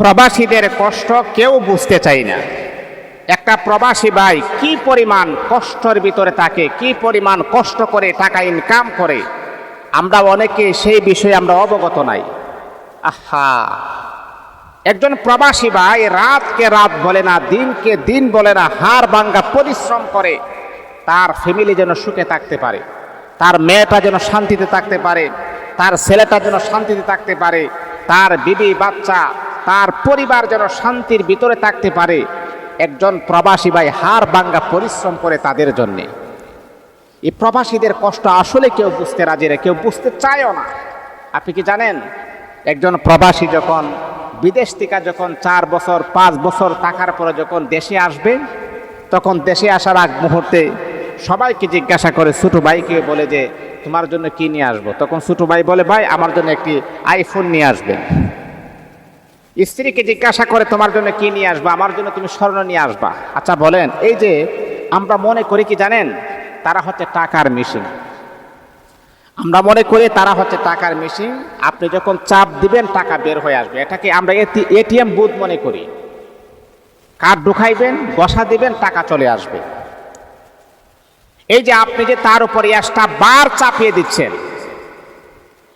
প্রবাসীদের কষ্ট কেউ বুঝতে চায় না। একটা প্রবাসী ভাই কি পরিমাণ কষ্টের ভিতরে থাকে, কি পরিমাণ কষ্ট করে টাকা ইনকাম করে, আমরা অনেকে সেই বিষয়ে আমরা অবগত নাই। আহা, একজন প্রবাসী ভাই রাতকে রাত বলে না, দিনকে দিন বলে না, হাড় ভাঙা পরিশ্রম করে তার ফ্যামিলি যেন সুখে থাকতে পারে, তার মেয়েটা যেন শান্তিতে থাকতে পারে, তার ছেলেটা যেন শান্তিতে থাকতে পারে, তার বিবি বাচ্চা তার পরিবার যেন শান্তির ভিতরে থাকতে পারে। একজন প্রবাসী ভাই হাড় ভাঙা পরিশ্রম করে তাদের জন্যে। এই প্রবাসীদের কষ্ট আসলে কেউ বুঝতে রাজি না, কেউ বুঝতে চায়ও না। আপনি কি জানেন, একজন প্রবাসী যখন বিদেশ থেকে যখন 4 বছর 5 বছর থাকার পরে যখন দেশে আসবে, তখন দেশে আসার আগ মুহূর্তে সবাইকে জিজ্ঞাসা করে, ছোট ভাইকে বলে যে তোমার জন্য কি নিয়ে আসবো? তখন ছোট ভাই বলে, ভাই আমার জন্য একটি আইফোন নিয়ে আসবেন। স্ত্রীকে জিজ্ঞাসা করে, তোমার জন্য কি নিয়ে আসবা? আমার জন্য তুমি স্বর্ণ নিয়ে আসবা। আচ্ছা বলেন, এই যে আমরা মনে করি কি জানেন, তারা হচ্ছে টাকার মেশিন। আমরা মনে করি তারা হচ্ছে টাকার মেশিন, আপনি যখন চাপ দিবেন টাকা বের হয়ে আসবে। এটাকে আমরা এটিএম বুথ মনে করি। কার্ড ঢুকাইবেন, বসা দিবেন, টাকা চলে আসবে। এই যে আপনি যে তার উপরে এক্সট্রা বার চাপিয়ে দিচ্ছেন,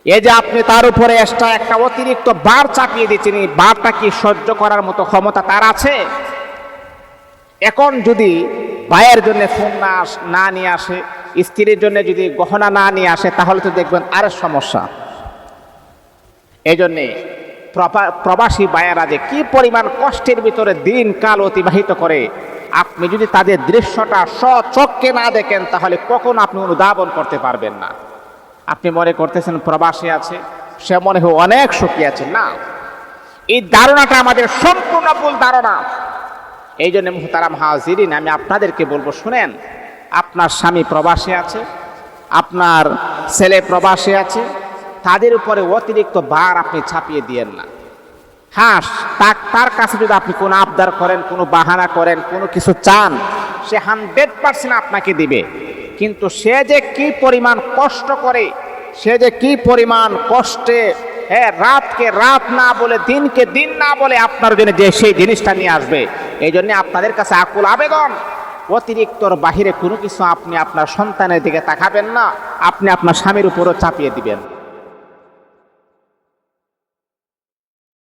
এই যে আপনি তার উপরে এক্সট্রা একটা অতিরিক্ত বার চাপিয়ে দিচ্ছেন, এই বারটা কি সহ্য করার মতো ক্ষমতা তার আছে? এখন যদি ভাইয়ের জন্য ফোন না নিয়ে আসে, স্ত্রীর জন্য যদি গহনা না নিয়ে আসে, তাহলে তো দেখবেন আরো সমস্যা। এই জন্যে প্রবাসী ভাইয়েরা যে কি পরিমাণ কষ্টের ভিতরে দিন কাল অতিবাহিত করে, আপনি যদি তাদের দৃশ্যটা স্বচক্ষে না দেখেন, তাহলে কখনো আপনি অনুধাবন করতে পারবেন না। আপনি মনে করতেছেন প্রবাসী আছে, সে মনে হয় অনেক সুখী আছে। না, এই ধারণাটা আমাদের সম্পূর্ণ ভুল ধারণা। এই জন্য মুহতারাম হাজিরিন, আমি আপনাদেরকে বলবো, শুনেন, আপনার স্বামী প্রবাসী আছে, আপনার ছেলে প্রবাসী আছে, তাদের উপরে অতিরিক্ত ভার আপনি চাপিয়ে দিয়েন না। হ্যাঁ, তার কাছে যদি আপনি কোনো আবদার করেন, কোনো বাহানা করেন, কোনো কিছু চান, সে 100% আপনাকে দিবে। কিন্তু সে যে কি পরিমাণ কষ্ট করে, সে যে কি পরিমাণ কষ্টে রাতকে রাত না বলে, দিনকে দিন না বলে আপনার জন্য যে সেই জিনিসটা নিয়ে আসবে। এই জন্য আপনাদের কাছে আকুল আবেদন, অতিরিক্তর বাহিরে কোনো কিছু আপনি আপনার সন্তানের দিকে তাকাবেন না, আপনি আপনার স্বামীর উপরও চাপিয়ে দিবেন।